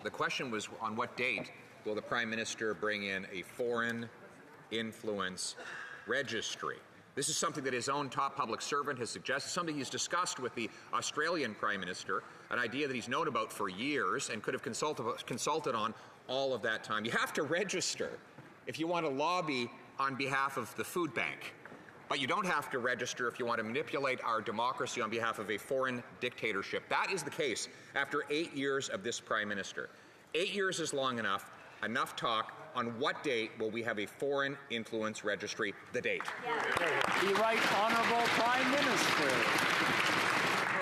The question was, on what date will the Prime Minister bring in a foreign influence registry? This is something that his own top public servant has suggested, something he's discussed with the Australian Prime Minister, an idea that he's known about for years and could have consulted on all of that time. You have to register if you want to lobby on behalf of the food bank, but you don't have to register if you want to manipulate our democracy on behalf of a foreign dictatorship. That is the case after 8 years of this Prime Minister. 8 years is long enough. Enough talk. On what date will we have a foreign influence registry? The date. The Right Honourable Prime Minister.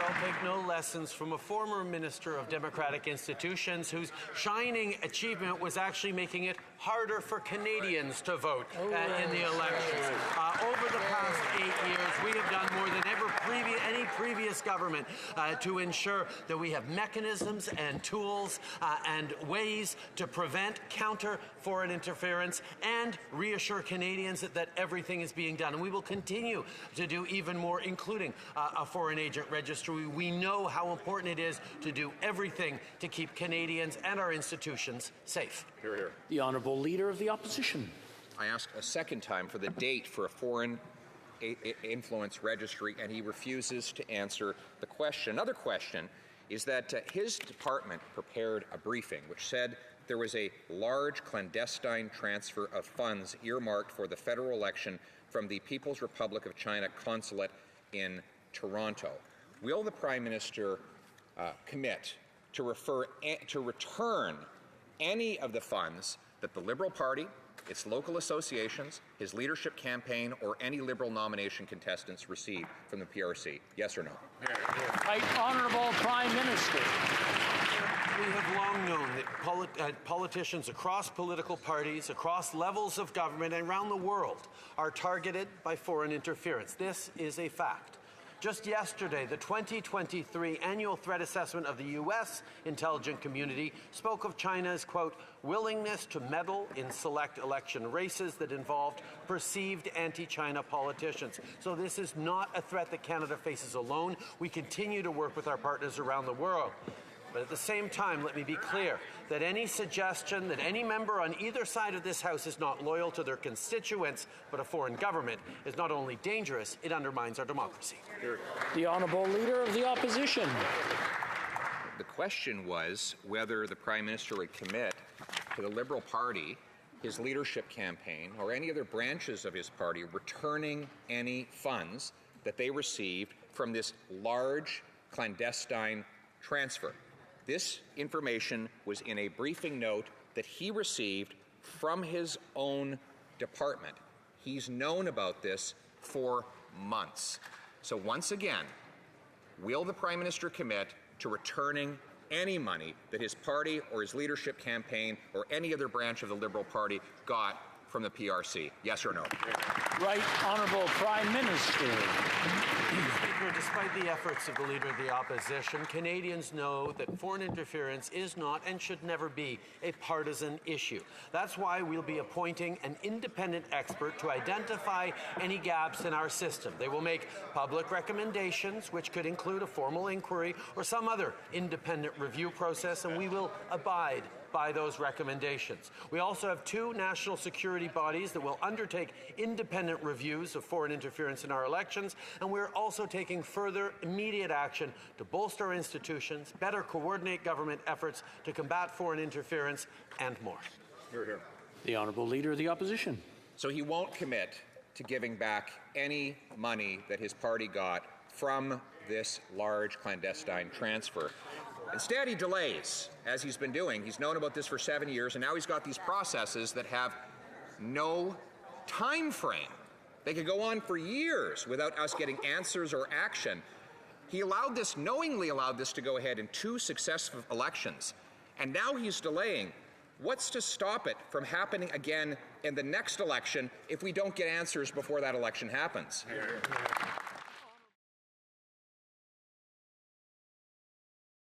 I'll take no lessons from a former minister of democratic institutions whose shining achievement was actually making it harder for Canadians to vote in the elections. Over the past 8 years, we have done more than any previous government to ensure that we have mechanisms and tools and ways to prevent, counter foreign interference and reassure Canadians that everything is being done. And we will continue to do even more, including a foreign agent registry. We know how important it is to do everything to keep Canadians and our institutions safe. Hear, hear. The Honourable Leader of the Opposition. I asked a second time for the date for a foreign influence registry, and he refuses to answer the question. Another question is that his department prepared a briefing which said there was a large clandestine transfer of funds earmarked for the federal election from the People's Republic of China consulate in Toronto. Will the Prime Minister commit to return any of the funds that the Liberal Party, its local associations, his leadership campaign, or any Liberal nomination contestants received from the PRC? Yes or no? Right Honourable Prime Minister. We have long known that politicians across political parties, across levels of government and around the world are targeted by foreign interference. This is a fact. Just yesterday, the 2023 annual threat assessment of the U.S. intelligence community spoke of China's, quote, willingness to meddle in select election races that involved perceived anti-China politicians. So this is not a threat that Canada faces alone. We continue to work with our partners around the world. But at the same time, let me be clear that any suggestion that any member on either side of this House is not loyal to their constituents but a foreign government is not only dangerous, it undermines our democracy. The Honourable Leader of the Opposition. The question was whether the Prime Minister would commit to the Liberal Party, his leadership campaign, or any other branches of his party returning any funds that they received from this large clandestine transfer. This information was in a briefing note that he received from his own department. He's known about this for months. So once again, will the Prime Minister commit to returning any money that his party or his leadership campaign or any other branch of the Liberal Party got from the PRC? Yes or no? Right Honourable Prime Minister. Speaker, despite the efforts of the Leader of the Opposition, Canadians know that foreign interference is not and should never be a partisan issue. That's why we'll be appointing an independent expert to identify any gaps in our system. They will make public recommendations, which could include a formal inquiry or some other independent review process, and we will abide by those recommendations. We also have two national security bodies that will undertake independent reviews of foreign interference in our elections, and we're also taking further immediate action to bolster our institutions, better coordinate government efforts to combat foreign interference, and more. Hear, hear. The Honourable Leader of the Opposition. So he won't commit to giving back any money that his party got from this large clandestine transfer. Instead, he delays, as he's been doing. He's known about this for 7 years, and now he's got these processes that have no time frame. They could go on for years without us getting answers or action. He knowingly allowed this to go ahead in 2 successive elections, and now he's delaying. What's to stop it from happening again in the next election if we don't get answers before that election happens?